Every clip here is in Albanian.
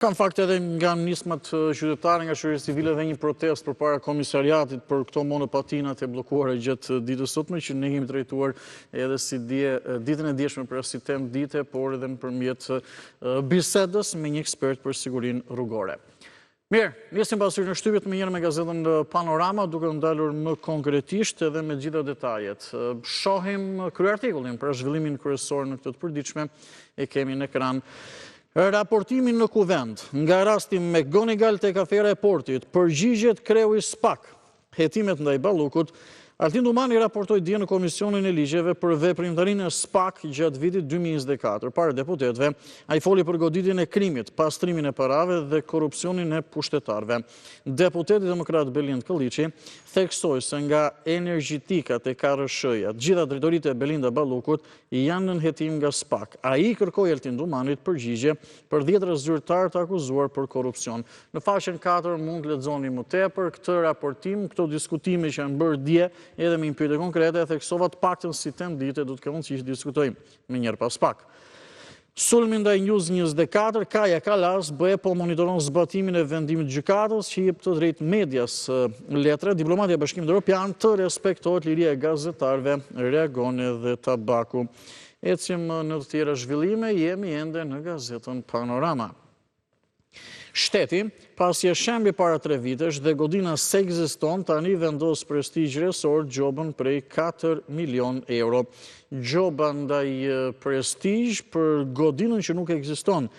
Kam fakt edhe nga nismat qytetare nga shoqëria civile dhe një protestë përpara komisariatit për këto monopatinat e bllokuara gjatë ditës sotme që ne kemi trajtuar edhe si ditën e dieshme për si temë dite, por edhe nëpërmjet bisedës me një ekspert për sigurinë rrugore. Mirë, nisim pasur në shtypjet më njëherë me gazetën Panorama, duke ndalur më konkretisht edhe me gjitha detajet. Shohim kryeartikullin për zhvillimin kryesor në këtë të përditshme, e kemi në ekran. Raportimin në kuvend, nga rasti me Gonigal tek afera e portit, përgjigjet kreu i SPAK, hetimet ndaj Ballukut. Altin Dumani raportoi dje në Komisionin e Ligjeve për veprimtarinë e SPAK gjatë vitit 2024. Para deputetëve, ai foli për goditjen e krimit, pastrimin e parave dhe korrupsionin e pushtetarëve. Deputeti demokrat Belind Kolliçi theksoi se nga energjitikat e KRSH-ja, gjitha drejtoritë e Belinda Ballukut janë në hetim nga SPAK. Ai kërkoi Altin Dumanit përgjigje për 10 zyrtarë të akuzuar për korrupsion. Në faqen 4 mund të lexoni më tepër këtë raportim, këto diskutime që janë bërë dje. Edhe me një pyetje konkrete, theksova të paktën si temë dite do të kemë mundësi të diskutojmë më njëherë pas pak. Sulmi ndaj News 24, Kaja Kallas po monitoron zbatimin e vendimit të gjykatës që jep të drejtë medias letra. Diplomatja e Bashkimit Evropian të respektohet liria e gazetarëve, reagon edhe Tabaku. Ecim në të tjera zhvillime, jemi ende në gazetën Panorama. Shteti, pasi e shembi para 3 vitesh dhe godina se ekziston, tani vendos prestigj resor gjobën prej 4 milion euro. Gjoba ndaj prestigj për godinën që nuk ekziston.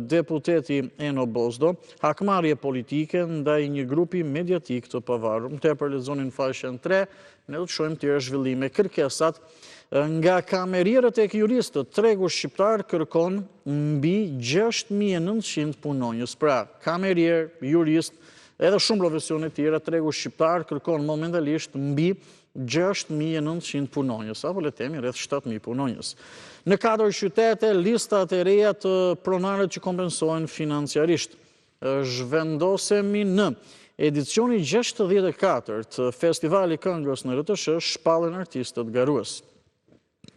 Deputeti Eno Bozdo, hakmarrje politike ndaj një grupi mediatik të pavarur. Më tepër lexonin faqen 3, ne do të shohim tjera zhvillime. Kërkesat nga kamerierët e juristët, tregu shqiptar kërkon mbi 6.900 punonjës. Pra, kamerier, jurist, edhe shumë profesione tjera, tregu shqiptar kërkon momentalisht mbi 6.900 punonjës, apo le themi rreth 7.000 punonjës. Në 4 qytete, listat e reja të pronarët që kompensohen financiarisht. Zhvendosemi në edicioni 64 të Festivali Këngës në RTS, shpallen artistët garues.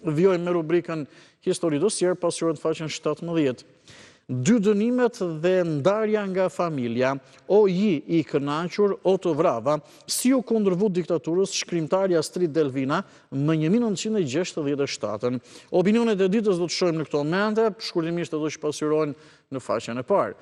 Vjojmë me rubrikën Histori dosier, pasqyrohet faqen 17. 2 dënimet dhe ndarja nga familja, o i kënaqur, o të vrava, si u kundërvut diktaturës shkrimtarja Astrid Delvina më 1967. Opinionet e ditës do të shohim në këto momente, shkurtimisht do që pasqyrohen në faqen e parë.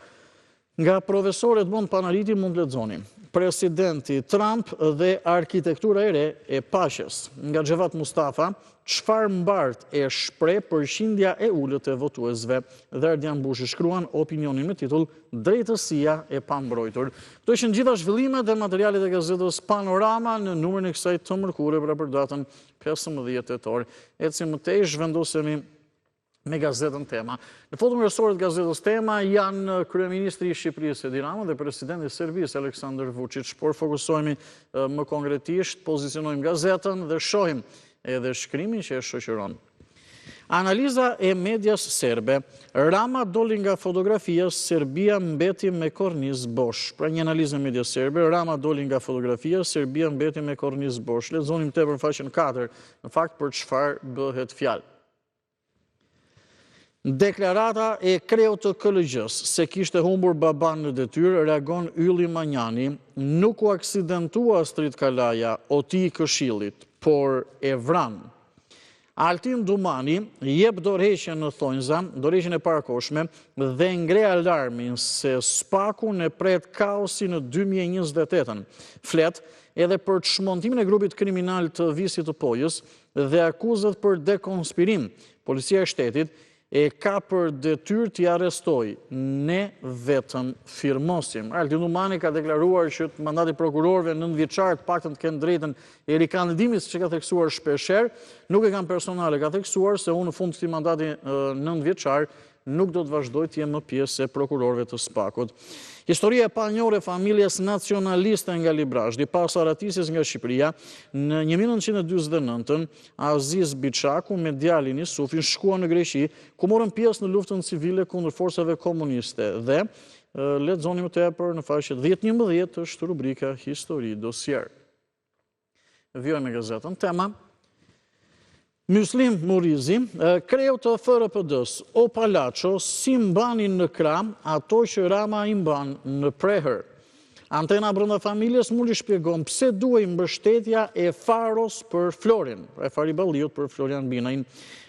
Nga profesorët Edmond Panariti mund të lexoni Presidenti Trump dhe arkitektura e re e paqes. Nga Xhevat Mustafa, çfarë mbart e shpreh përqindja e ulët e votuesve. Dhe Ardian Bushi shkruan opinionin me titull Drejtësia e pambrojtur. Këto ishin gjitha zhvillimet dhe materialet e gazetës Panorama në numrin e kësaj të mërkurë për datën 15 tetor. Ecim më tej, zhvendosemi me gazetën Tema. Në foto kryesore të gazetës Tema janë kryeministri i Shqipërisë Edi Rama dhe presidenti i Serbisë Aleksandar Vučić, por fokusohemi më konkretisht, pozicionojmë gazetën dhe shohim edhe shkrimin që e shoqëron. Analiza e medias serbe. Rama doli nga fotografia, Serbia mbeti me kornizë bosh. Pra një analizë e medias serbe, Rama doli nga fotografia, Serbia mbeti me kornizë bosh. Lexonim tepër faqen 4, në fakt për çfarë bëhet fjalë. Deklarata e kreut të KLG-s se kishte humbur baban në detyrë, reagon Ylli Manjani, nuk u aksidentua Astrid Kalaja, oti i Këshillit, por e vran. Altin Dumani jep dorëheqjen në thonjza, dorëheqjen e parakoshme dhe ngre alarmin se SPAK-u ne pret kaosi në 2028. Flet edhe për çmontimin e grupit kriminal të Visit të Pojës dhe akuzat për dekonspirim. Policia e shtetit e ka për detyrë t'i arrestoj, ne vetëm firmosim. Altin Dumani ka deklaruar që mandati prokurorëve 9 vjeçar të paktën të kenë drejtën e rikandidimit, që ka theksuar shpeshherë, nuk e kanë personale, ka theksuar se unë në fund të këtij mandati 9 vjeçar nuk do të vazhdoj të jem më pjesë e prokurorëve të SPAK-ut. Historia e panjohur e familjes nacionaliste nga Librazhdi pas aratisjes nga Shqipëria në 1949, Aziz Biçaku me djalin Isufin shkuan në Greqi, ku morën pjesë në luftën civile kundër forcave komuniste dhe lexoni më tepër në faqet 10-11 është rubrika Histori dosier. Vjojmë me gazetën Tema. Myslim Murizi, kreu të FRPD-s, o Palacio, si mbanin në kram ato që Rama i mban në prehër. Antena brenda familjes muli shpjegon pse duhej mbështetja e Faros për Florin, e Fari Balliut për Florian Binajin.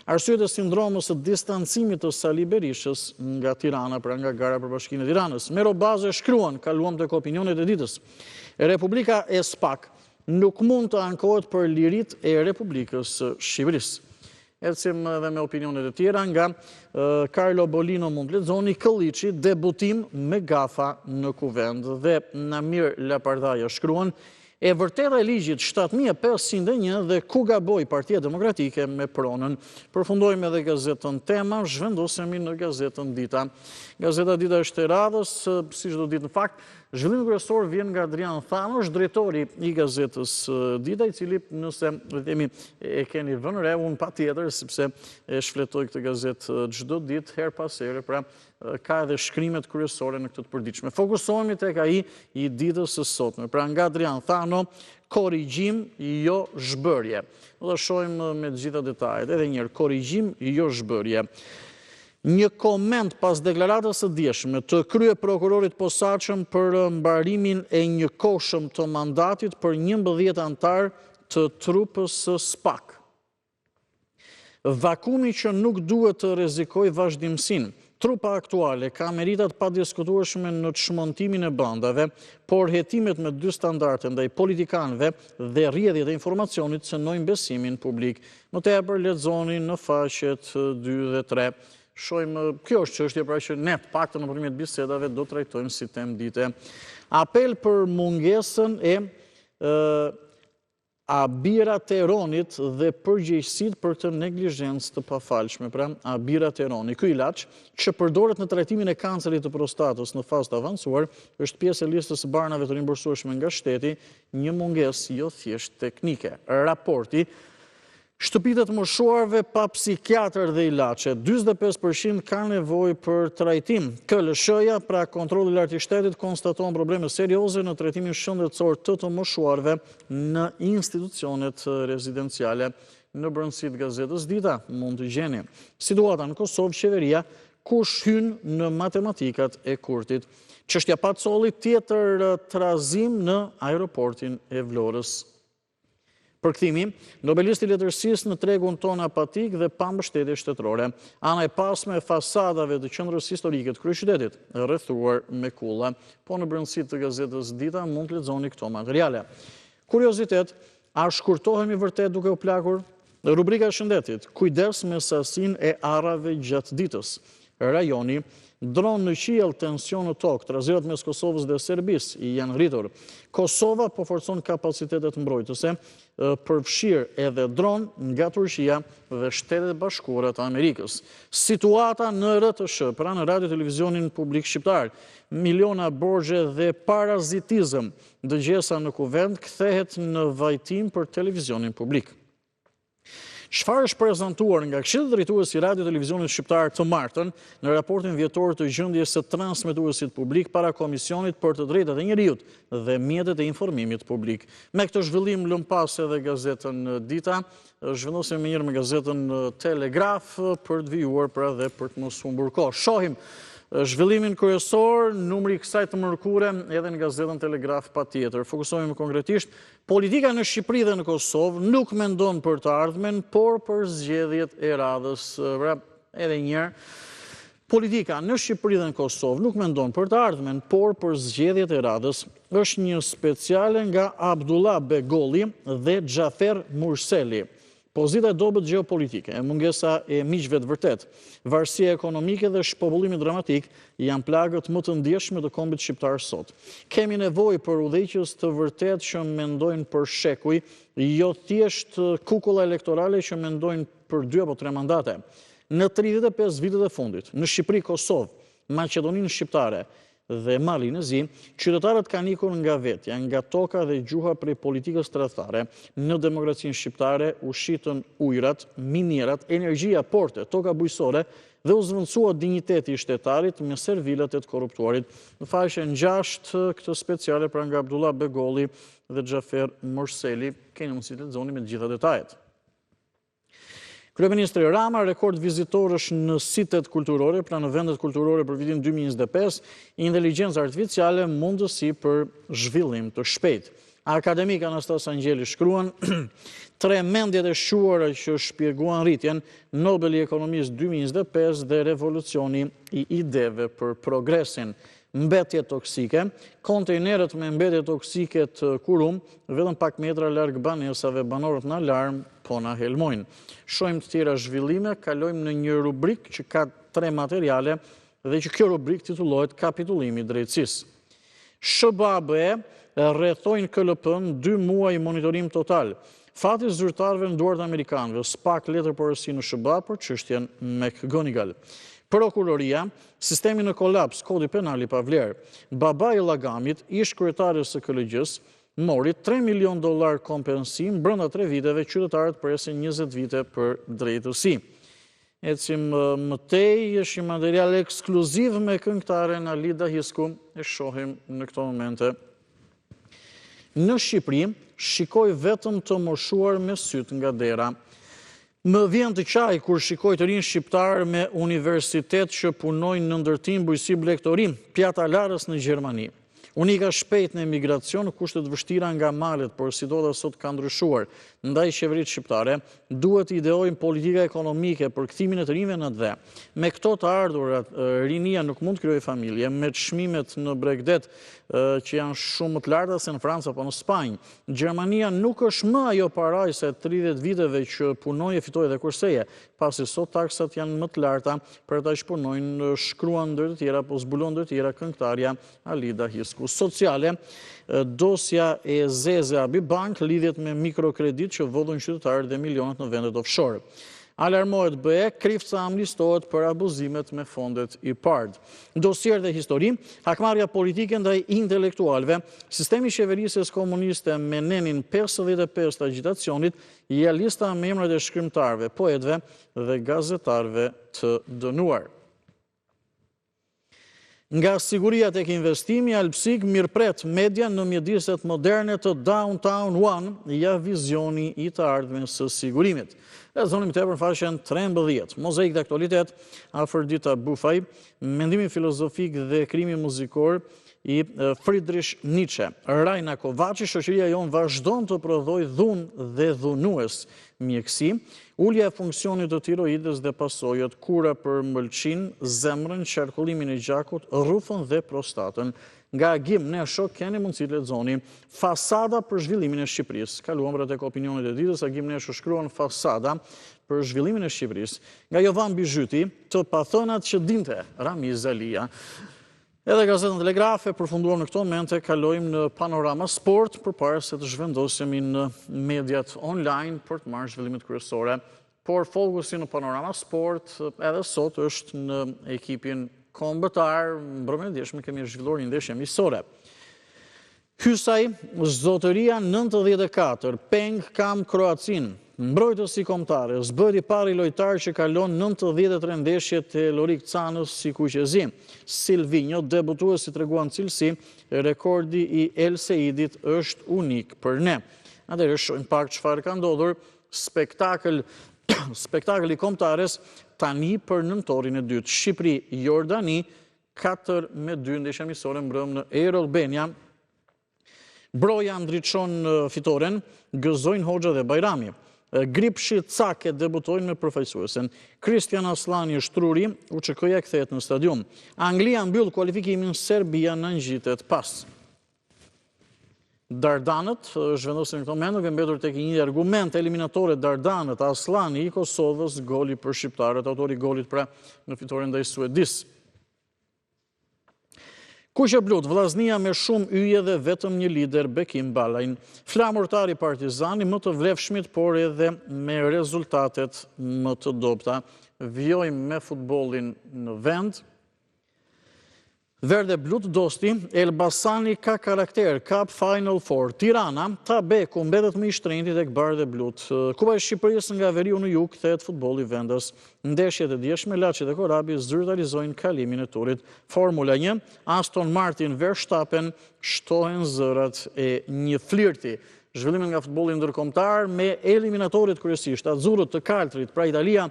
Arsyet e sindromës së distancimit të Sali Berishës nga Tirana, pra nga gara për Bashkinë e Tiranës. Mero Baze shkruan, kaluam tek opinionet e ditës. Republika e SPAK nuk mund të ankohet për lirit e Republikës Shqipërisë. Ecim edhe me opinionet e tjera nga Carlo Bolino mund lexoni Këlliçi debutim me gafa në kuvend dhe Namir Lapardaja shkruan e vërteta e ligjit 7501 dhe ku gaboi Partia Demokratike me pronën. Përfundojmë edhe gazetën Tema, zhvendosemi në gazetën Dita. Gazeta Dita është e radhës, si çdo ditë në fakt, zhvillimi kryesor vjen nga Adrian Thano, është drejtori i gazetës Dita, i cili nëse e keni vënë re, unë patjetër, sepse e shfletoj këtë gazetë çdo ditë, her pas here, pra ka edhe shkrimet kryesore në këtë të përditshme. Fokusohemi tek ai i ditës së sotme. Pra nga Adrian Thano, korrigjim jo zhbërje. Do ta shohim me të gjitha detajet. Edhe një herë, korrigjim jo zhbërje. Një koment pas deklaratës së dieshme të krye prokurorit posaçëm për mbarimin e një kohshëm të mandatit për 11 antar të trupës së SPAK. Vakumi që nuk duhet të rrezikojë vazhdimsinë. Trupa aktuale ka meritat pa diskutueshme në çmontimin e bandave, por hetimet me dy standarde ndaj politikanëve dhe rrjedhjet e informacionit cënojnë besimin publik. Më tepër lexoni në faqet 2 dhe 3. Shohim, kjo është çështje pra që ne të paktën nëpërmjet bisedave do trajtojmë si temë dite. Apel për mungesën e Abira Teronit dhe përgjegjësitë për të neglizhencë të pafalshme, pra Abira Teroni. Ky ilaç që përdoret në trajtimin e kancerit të prostatës në fazë të avancuar, është pjesë e listës së barnave të rimbursueshme nga shteti, një mungesë jo thjesht teknike. Raporti shtëpitë të moshuarve pa psikiatër dhe ilaçe, 45% kanë nevojë për trajtim. KLSH-ja, pra kontrolli i lartë i shtetit, konstaton probleme serioze në trajtimin shëndetësor të moshuarve në institucionet rezidenciale. Në brendësi të gazetës Dita mund të gjeni situata në Kosovë, qeveria kush hyn në matematikat e Kurtit. Çështja Pacolli, tjetër trazim në aeroportin e Vlorës. Përkthimi, nobelisti i letërsisë në tregun ton apatik dhe pa mbështetje shtetërore. Ana e pasme e fasadave të qendrës historike të kryeqytetit, rrethuar me kulla. Po në brendësi të gazetës Dita mund të lexoni këto materiale. Kuriozitet, a shkurtohemi vërtet duke u plakur? Rubrika e shëndetit, kujdes me sasinë e arrave gjatë ditës. Rajoni, dronë në qiell, tension në tokë, trazirat mes Kosovës dhe Serbisë janë rritur. Kosova po forcon kapacitetet mbrojtëse, përfshirë edhe dronë nga Turqia dhe Shtetet Bashkuara të Amerikës. Situata në RTS, pra në radio televizionin publik shqiptar, miliona borxhe dhe parazitizëm, dëgjesa në kuvend kthehet në vajtim për televizionin publik. Çfarë është prezantuar nga Këshilli Drejtues i Radio Televizionit Shqiptar të martën në raportin vjetor të gjendjes së transmetuesit publik para Komisionit për të Drejtat e Njerëzit dhe mjetet e informimit publik. Me këtë zhvillim lëm pas edhe gazetën Dita, zhvendosim më me gazetën Telegraf për të vijuar pra dhe për të mos humbur kohë. Shohim zhvillimin kryesor, numri i kësaj të mërkure edhe në gazetën Telegraf patjetër. Fokusohemi konkretisht, politika në Shqipëri dhe në Kosovë nuk mendon për të ardhmen, por për zgjedhjet e radhës. Edhe një herë, politika në Shqipëri dhe në Kosovë nuk mendon për të ardhmen, por për zgjedhjet e radhës. Është një speciale nga Abdullah Begolli dhe Xhafer Murseli. Pozita e dobët gjeopolitike, mungesa e miqve të vërtet, varësia ekonomike dhe shpobullimi dramatik janë plagët më të ndjeshme të kombit shqiptar sot. Kemi nevojë për udhëheqës të vërtet që mendojnë për shekuj, jo thjesht kukulla elektorale që mendojnë për 2 apo 3 mandate. Në 35 vitet e fundit, në Shqipëri, Kosovë, Maqedoninë shqiptare dhe Malin e Zi, qytetarët kanë ikur nga vetja, nga toka dhe gjuha prej politikës tradhtare. Në demokracinë shqiptare u shitën ujrat, minierat, energjia, porte, toka bujësore dhe u zvendësua dinjiteti i shtetarit me servilat e të korruptuarit. Në faqen 6 këtë speciale pra nga Abdullah Begolli dhe Xhafer Murseli, keni mundësi të lexoni me të gjitha detajet. Kryeministri Rama, rekord vizitorësh në sitet kulturore, pra në vendet kulturore për vitin 2025, inteligjenca artificiale, mundësi për zhvillim të shpejt. Akademik Anastas Angjeli shkruan, 3 mendjet e shuara që shpjeguan rritjen, Nobel i ekonomisë 2025 dhe revolucioni i ideve për progresin. Mbetje toksike, kontejnerët me mbetje toksike të kurum, vetëm pak metra larg banesave, banorët në alarm, po na helmojnë. Shohim të tjera zhvillime, kalojmë në një rubrik që ka 3 materiale dhe që kjo rubrik titullohet Kapitullimi i drejtësisë. SBAB-e rrethojnë KLP-n 2 muaj monitorim total. Fati zyrtarëve në duart amerikanëve, SPAK letër porësi në SBA për çështjen McGonigal. Prokuroria, sistemi në kolaps, kodi penal i pavlerë. Babai i Llagamit, ish kryetares së KLG-s, mori $3 milion kompensim brenda 3 viteve, qytetarët presin 20 vite për drejtësi. Ecim mëtej, është një material ekskluziv me këngëtaren Alida Hisku, e shohim në këto momente. Në Shqipëri, shikoj vetëm të moshuar me syt nga dera. Më vjen të qaj kur shikoj të rinë shqiptar me universitet që punojnë në ndërtim bujësi blektorim, pjata larës në Gjermani. Unika shpejt në emigracion, kushtet vështira nga malet, por situata sot ka ndryshuar. Ndaj qeveritë shqiptare, duhet ideojnë politika ekonomike për kthimin e të rinjve në dhe. Me këto të ardhurat, rinia nuk mund të krijojë familje, me çmimet në Bregdet që janë shumë më të larta se në Francë apo në Spanjë. Gjermania nuk është më ajo paraj se 30 viteve që punoi e fitoi dhe kurseje, pasi sot taksat janë më të larta për ata që punojnë, shkruan ndër të tjera, po zbulon ndër të tjera këngëtarja Alida Hisku. Sociale, dosja e Zeze Abibank lidhet me mikrokredit që vodhën qytetarët dhe milionat në vendet offshore. Alarmohet BE, Krifca amnistohet për abuzimet me fondet IPARD. Dosier dhe histori, hakmarrja politike ndaj intelektualve, sistemi qeverisjes komuniste me nenin 55 të agitacionit, je lista me emrat e shkrimtarëve, poetëve dhe gazetarëve të dënuar. Nga siguria tek investimi, Alpsig mirëpret media në mjediset moderne të Downtown One, ja vizioni i të ardhmes së sigurimit. E zonim të e për faqen 13, mozaik dhe aktualitet, afër Dita Bufaj, mendimi filozofik dhe krimi muzikor i Friedrich Nietzsche. Rajna Kovaci, shoqëria jonë vazhdon të prodhoj dhunë dhe dhunues mjekësi, ulja e funksionit të tiroides dhe pasojët, kura për mëlçin, zemrën, qarkullimin e gjakut, rrufën dhe prostatën. Nga Agim Nesho, keni mundësi të lexoni Fasada për zhvillimin e Shqipërisë. Kaluam pra tek opinionet e ditës, Agim Nesho shkruan Fasada për zhvillimin e Shqipërisë. Nga Jovan Bizhyti, të pathënat që dinte Ramiz Alia. Edhe gazetën Telegrafe, përfunduar në këto momente, kalojmë në Panorama Sport, përpara se të zhvendosemi në mediat online për të marrë zhvillimet kryesore. Por fokusi në Panorama Sport edhe sot është në ekipin kombëtar, mbrëmjen e djeshme kemi zhvilluar një ndeshje miqësore. Hysaj, Zotëria 94, Peng kam Kroacin. Mbrojtësi kombëtare, zbëri pari lojtar që kalon 93 ndeshje te Lorik Canës si kuqezi. Silvinho, debutuesi treguan cilësi, rekordi i El Seidit është unik për ne. Atëherë shohim pak çfarë ka ndodhur, spektakël i kombëtares tani për nëntorin e dytë. Shqipëri Jordani 4-2 ndeshja miqësore mbrëm në Air Albania. Broja ndriçon fitoren, gëzojnë Hoxha dhe Bajrami. Gripshi Cake debutojnë me përfaqësuesen. Kristian Aslani Shtruri, UÇK-ja kthehet në stadium. Anglia mbyll kualifikimin, Serbia në ngjitet pas. Dardanët, zhvendosin në këto moment, duke mbetur tek një argument eliminatore Dardanët, Aslani i Kosovës, goli për shqiptarët, autori i golit pra në fitoren ndaj Suedis. Kuqe Blut, vllaznia me shumë yje dhe vetëm një lider, Bekim Ballajn. Flamurtari Partizani, më të vlefshmit, por edhe me rezultatet më të dobta. Vjojmë me futbollin në vend. Verde Blut Dosti, Elbasani ka karakter, kap Final Four. Tirana, Tabe, ku mbetet më i shtrenjtë tek Bardhe Blut. Kupa e Shqipërisë nga veriu në jug, kthehet futbolli vendas. Ndeshjet e djeshme, Laçi dhe Korabi zyrtarizojnë kalimin e turit. Formula 1, Aston Martin Verstappen, shtohen zërat e një flirti. zhvillimet nga futbolli ndërkombëtar me eliminatorit kryesisht, azzurrët të kaltrit, pra Italia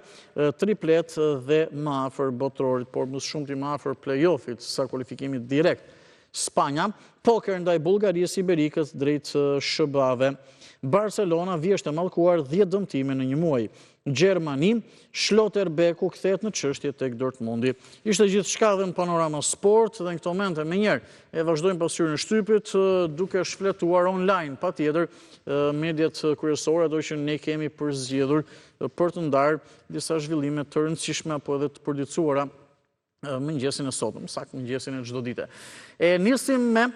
triplet dhe më afër botrorit, por më shumë më afër play-offit sa kualifikimit direkt. Spanja, poker ndaj Bullgarisë Iberikës drejt SBA-ve. Barcelona vjesht e mallkuar 10 dëmtime në një muaj. Gjermani, Schlotterbeku kthehet në çështje tek Dortmundi. Ishte gjithçka dhe në Panorama Sport dhe në këto momente menjëherë e vazhdojmë pasqyrën e shtypit duke shfletuar online patjetër mediat kryesore, do që ne kemi përzgjedhur për të ndarë disa zhvillime të rëndësishme apo edhe të përditësuara mëngjesin e sotëm, saktë mëngjesin e çdo dite. E nisim me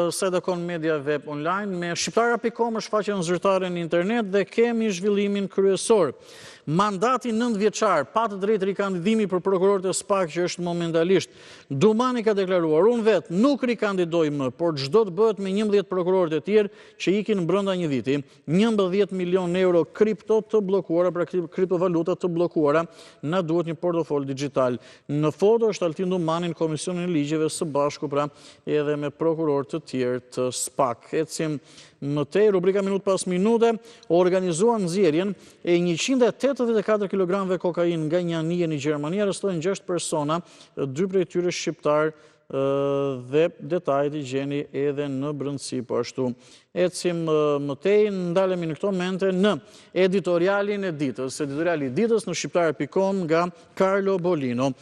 Sedakon Media Web Online me Shqiptara.com, është faqja zyrtare në internet dhe kemi zhvillimin kryesor. Mandati 9 vjeçar, pa të drejtë rikandidimi për prokurorët e SPAK që është momentalisht. Dumani ka deklaruar, unë vetë nuk rikandidoj më, por çdo të bëhet me 11 prokurorët e tjerë që ikin brenda një viti. 11 milion euro kripto të bllokuara, pra kriptovaluta të bllokuara, na duhet një portofol digjital. Në foto është Altin Dumani në Komisionin e Ligjeve së bashku pra edhe me prokurorë të tjerë të SPAK. Ecim mëtej, rubrika minut pas minute, organizuan nxjerrjen e 184 kg kokain nga një anije në Gjermani, arrestojnë 6 persona, 2 prej tyre shqiptar dhe detajet i gjeni edhe në brendësi po ashtu. Ecim mëtej, ndalemi në këto momente në editorialin e ditës. Editoriali i ditës në Shqiptara.com nga Carlo Bolino,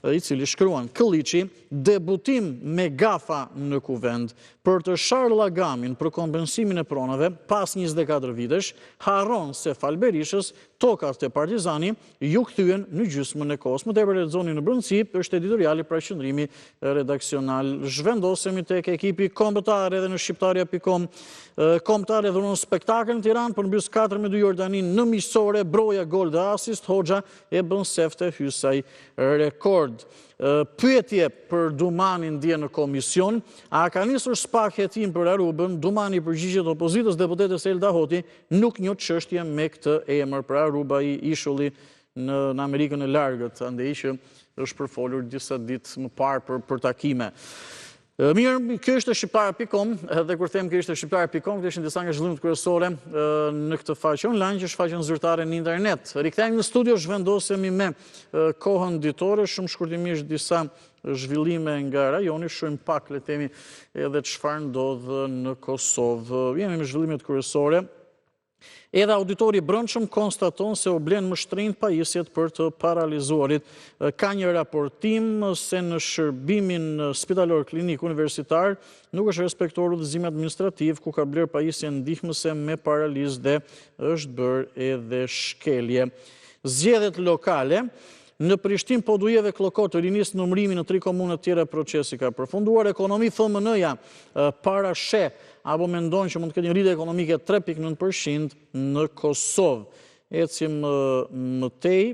i cili shkruan: Këlliçi, debutim me gafa në kuvend, për të sharë llagamin për kompensimin e pronave pas 24 vitesh, harron se fal Berishës, tokat e Partizani ju kthyen në gjysmën e kohës. Më tepër lexoni në brendësi, është editoriali pra qëndrimi redaksional. Zhvendosemi tek ekipi kombëtar edhe në Shqiptaria.com. Kombëtar e dhuron spektakël në Tiranë, përmbys 4-2 Jordanin në miqësore, Broja gol dhe asist, Hoxha e bën sefte hysaj rekord. Pyetje për Dumanin dje në komision, a ka nisur SPAK hetim për Arubën? Dumani përgjigjet opozitës, deputetes Elda Hoti nuk njoh çështje me këtë emër, për Aruba i ishulli në Amerikën e Largët, andej që është përfolur disa ditë më parë për takime. Mirë, kjo është Shqiptara.com, dhe kur them kjo është Shqiptara.com, kjo ishin disa nga zhvillimet kryesore në këtë faqe online, që është faqen zyrtare në internet. Rikthehemi në studio, zhvendosemi me kohën ditore, shumë shkurtimisht disa zhvillime nga rajoni, shohim pak le themi edhe çfarë ndodh në Kosovë. Jemi me zhvillimet kryesore. Edhe auditori brendshëm konstaton se u blen më shtrenjtë pajisjet për të paralizuarit. Ka një raportim se në shërbimin spitalor klinik universitar nuk është respektuar udhëzimi administrativ ku ka bler pajisje ndihmëse me paralizë dhe është bërë edhe shkelje. Zgjedhjet lokale. Në Prishtinë po dujeve Klokot të rinis numërimi në 3 komune të tjera, procesi ka përfunduar. Ekonomi FMN-ja para she apo mendojnë që mund të ketë një rritje ekonomike 3.9% në Kosovë. Ecim mëtej.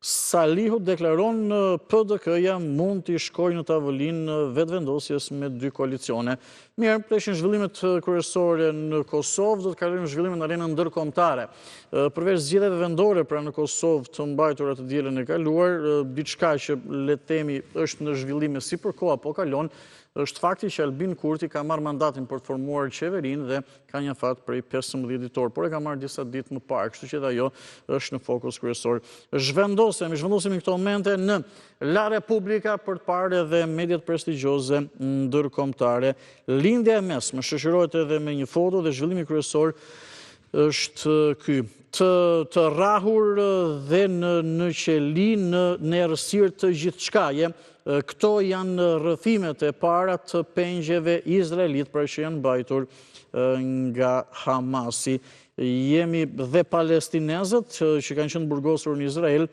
Salihu deklaron PDK-ja mund t'i shkojë në tavolinë vetëvendosjes me 2 koalicione. Mirë, ishin zhvillimet kryesore në Kosovë, do të kalojmë zhvillimet në arenën ndërkombëtare. Përveç zgjedhjeve vendore pra në Kosovë të mbajtura të dielën e kaluar, diçka që le të themi është në zhvillime si për koha po kalon, është fakti që Albin Kurti ka marrë mandatin për të formuar qeverinë dhe ka një fat prej 15 ditor, por e ka marrë disa ditë më parë, kështu që ajo është në fokus kryesor. Zhvendosemi në këto momente në La Repubblica për të parë edhe mediat prestigjioze ndërkombëtare. Lindja e mesme shoqërohet edhe me një foto dhe zhvillimi kryesor është ky. Të rrahur dhe në qeli në errësirë të gjithçkaje. Këto janë rrëfimet e para të pengjeve izraelit, pra që janë mbajtur nga Hamasi. Jemi dhe palestinezët që kanë qenë burgosur në Izrael,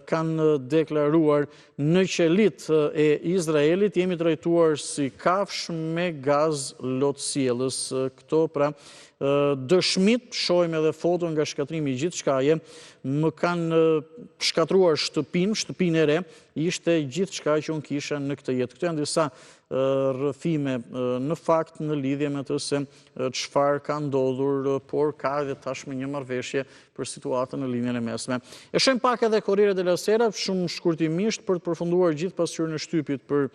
kanë deklaruar në qelit e Izraelit jemi trajtuar si kafsh me gaz lotësielës. Këto pra dëshmit, shohim edhe foto nga shkatrimi i gjithçkaje, më kanë shkatruar shtëpinë e re, ishte gjithçka që unë kisha në këtë jetë. Këto janë disa rrëfime në fakt në lidhje me të se çfarë ka ndodhur, por ka edhe tashmë një marrëveshje për situatën në linjën e mesme. E shohim pak edhe Corriere della Sera, shumë shkurtimisht për të përfunduar gjithë pasqyrën e shtypit për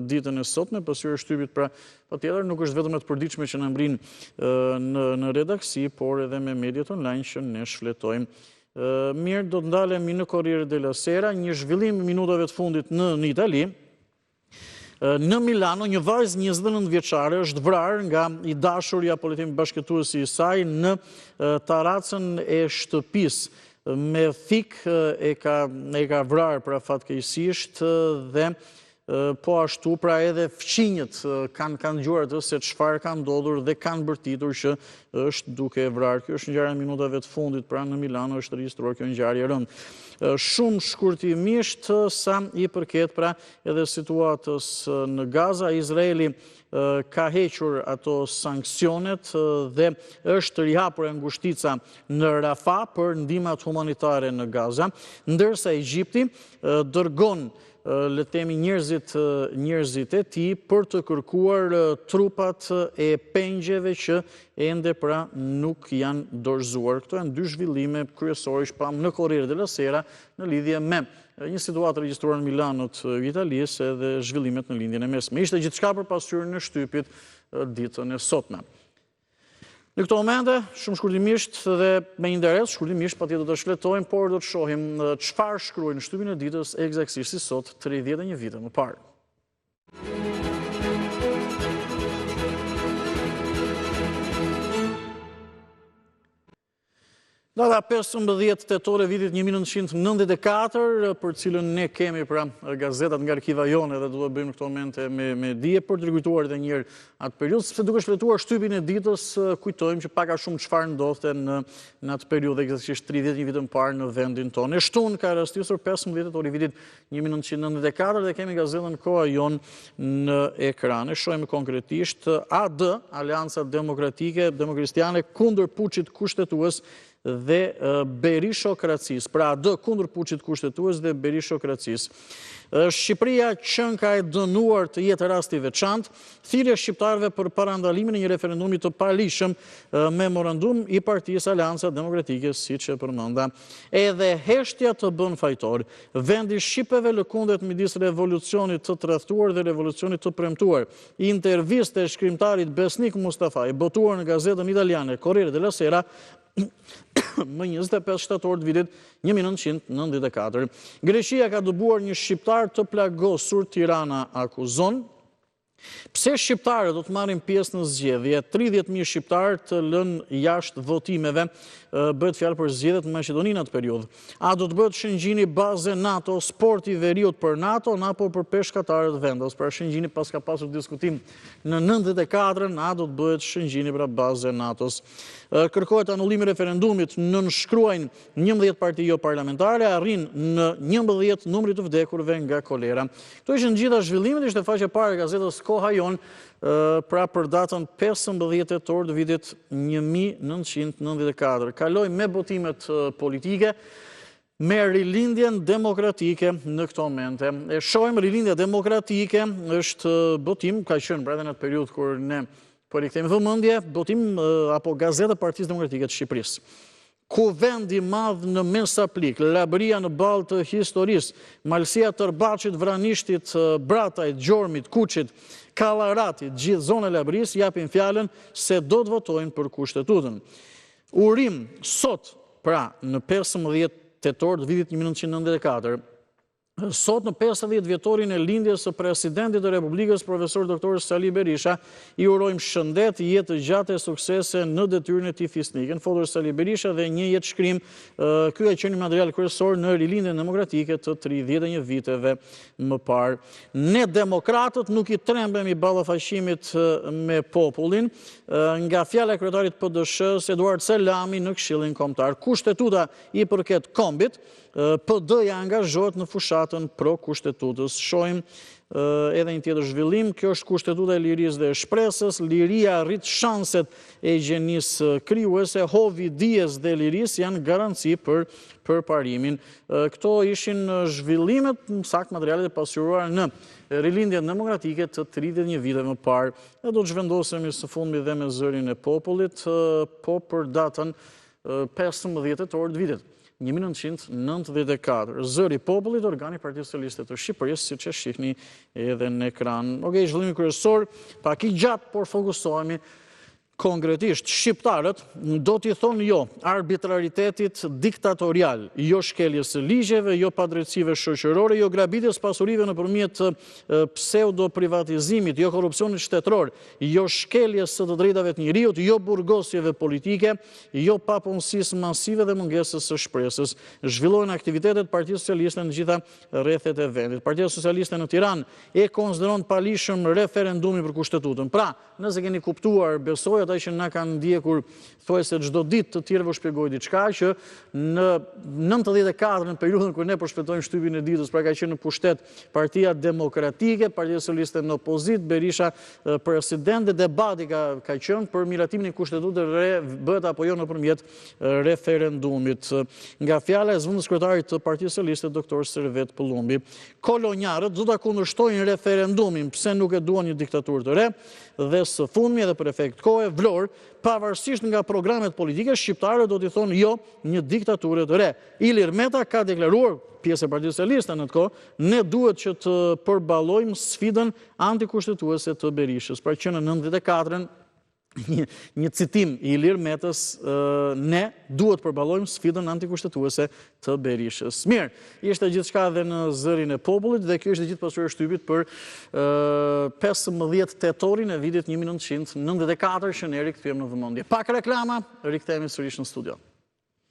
ditën e sotme. Pasqyra e shtypit pra patjetër nuk është vetëm e të përditshme që na mbrin në redaksi, por edhe me mediat online që ne shfletojmë. Mirë, do të ndalemi në Corriere della Sera, një zhvillim minutave të fundit në Itali. Në Milano, një vajzë 29 vjeçare është vrarë nga i dashuri apo le të themi bashkëtuesi i saj në terracën e shtëpisë. Me thik e ka vrarë pra fatkeqësisht dhe po ashtu pra edhe fqinjët kanë dëgjuar atë se çfarë ka ndodhur dhe kanë bërtitur që është duke e vrarë. Kjo është ngjarja e minutave të fundit, pra në Milano është regjistruar kjo ngjarje e rëndë. Shumë shkurtimisht sa i përket pra edhe situatës në Gaza, Izraeli ka hequr ato sanksionet dhe është rihapur e ngushtica në Rafah për ndihmat humanitare në Gaza, ndërsa Egjipti dërgon le të themi njerëzit e tij për të kërkuar trupat e pengjeve që ende pra nuk janë dorëzuar. Këto janë dy zhvillime kryesore që pam në Corriere della Sera në lidhje me një situatë regjistruar në Milano të Italisë edhe zhvillimet në lindjen e mesme. Ishte gjithçka për pasqyrën e shtypit ditën e sotme. Në këto momente, shumë shkurtimisht dhe me interes, shkurtimisht patjetër do të shfletojmë, por do të shohim çfarë shkruaj në shtypin e ditës eksaktësisht si sot, 31 vite më parë. Data 15 tetor e vitit 1994, për cilën ne kemi pra gazetat nga arkiva jone dhe do të bëjmë në këto momente me dije për të rikujtuar edhe një herë atë periudhë, sepse duke shfletuar shtypin e ditës, kujtojmë që pak a shumë çfarë ndodhte në atë periudhë eksaktësisht 31 vite më parë në vendin tonë. E shtunë ka rastisur 15 tetor i vitit 1994 dhe kemi gazetën Koha Jon në ekran. E shohim konkretisht AD, Aleanca Demokristiane kundër puçit kushtetues dhe berishokracisë, pra AD kundër puçit kushtetues dhe berishokracisë. Shqipëria qënka e dënuar të jetë rasti veçantë, thirrje shqiptarëve për parandalimin e një referendumi të palishëm, memorandum i Partisë Aleanca Demokratike, siç e përmenda. Edhe heshtja të bën fajtor. Vendi shqipëve lëkundet midis revolucionit të tradhtuar dhe revolucionit të premtuar. Intervistë e shkrimtarit Besnik Mustafaj, botuar në gazetën italiane Corriere della Sera, më 25 shtator të vitit 1994. Greqia ka dëbuar një shqiptar të plagosur, Tirana akuzon. Pse shqiptarët do të marrin pjesë në zgjedhje? 30.000 shqiptarë të lënë jashtë votimeve, bëhet fjalë për zgjedhjet në Maqedoni në atë periudhë. A do të bëhet shëngjini baze NATO, sporti i veriut për NATO, apo për peshkatarët vendos? Pra shëngjini pas ka pasur diskutim në 94-ën, a do të bëhet shëngjini pra baze NATO-s. Kërkohet anullimi referendumit, nënshkruajnë 11 parti jo parlamentare, arrin në 11 numri të vdekurve nga kolera. Këto ishin gjitha zhvillimet, ishte faqe e parë e gazetës Koha Jon, pra për datën 15 tetor të vitit 1994. Kaloj me botimet politike, me rilindjen demokratike në këto momente. E shohim rilindja demokratike është botim, ka qenë pra edhe në atë periudhë kur ne po rikthejmë vëmendje, botim apo gazeta e Partisë Demokratike të Shqipërisë. Kuvendi madh në Mesaplik, labëria në balë të historisë, malësia Tërbaçit, Vranishtit, Bratajt, Gjormit, Kuçit, Kallaratit, gjithë zonë e labërisë japin fjalën se do të votojnë për kushtetutën. Urim sot, pra në 15 tetor të vitit 1994, sot në 50 vjetorin e lindjes së presidentit të Republikës, profesor doktor Sali Berisha, i urojmë shëndet, jetë gjatë e suksese në detyrën e tij fisnike. Në fotor Sali Berisha dhe një jetë shkrim, ky ka qenë material kryesor në rilindjen demokratike të 31 viteve më parë. Ne demokratët nuk i trembemi ballafaqimit me popullin, nga fjala e kryetarit PDSH-s Eduard Selami në Këshillin Kombëtar. Kushtetuta i përket kombit, PD-ja angazhohet në fushatën pro kushtetutës. Shohim edhe një tjetër zhvillim, kjo është kushtetuta e lirisë dhe e shpresës, liria rrit shanset e gjenisë krijuese, hovi, dijes dhe lirisë janë garanci për për parimin. Këto ishin zhvillimet sakt materialet e pasqyruara në rilindjen demokratike të 31 vite më parë. Ne do të zhvendosemi së fundmi dhe me zërin e popullit, po për datën 15 tetor të vitit 1994. Zëri i popullit, organi i Partisë Socialiste të Shqipërisë, siç e shihni edhe në ekran. Okej, zhvillimi kryesor, pak i gjatë, por fokusohemi konkretisht. Shqiptarët do t'i thonë jo arbitraritetit diktatorial, jo shkeljes së ligjeve, jo padrejtësive shoqërore, jo grabitjes pasurive nëpërmjet pseudo-privatizimit, jo korrupsionit shtetëror, jo shkeljes së të drejtave të njerëzit, jo burgosjeve politike, jo papunësisë masive dhe mungesës së shpresës. Zhvillohen aktivitetet Partisë Socialiste në gjitha rrethet e vendit. Partia Socialiste në Tiranë e konsideron palishëm referendumin për kushtetutën. Pra, nëse keni kuptuar, besoj ata që na kanë ndjekur thuajse çdo ditë të tjerëve u shpjegoj diçka që në 94 në periudhën kur ne po shpëtojmë shtypin e ditës, pra ka qenë në pushtet Partia Demokratike, Partia Socialiste në opozit, Berisha president, dhe debati ka qenë për miratimin e kushtetutës bëhet apo jo nëpërmjet referendumit. Nga fjala e zëvendës kryetarit të Partisë Socialiste, doktor Servet Pëllumbi, kolonjarët do ta kundërshtojnë referendumin, pse nuk e duan një diktaturë të re, dhe së fundmi edhe për efekt kohe vlorë, pavarësisht nga programet politike, shqiptarët do t'i thonë jo një diktaturë të re. Ilir Meta ka deklaruar, pjesë e Partisë Socialiste në të kohë, ne duhet që të përballojmë sfidën antikushtetuese të Berishës. Pra që në 94-ën, një citim i Ilir Metës, ne duhet përballojmë sfidën antikushtetuese të Berishës. Mirë, ishte gjithçka edhe në zërin e popullit dhe kjo ishte gjithë pasuri e shtypit për 15 tetorin e vitit 1994 që ne rikthyer në vëmendje. Pak reklama, rikthehemi sërish në studio.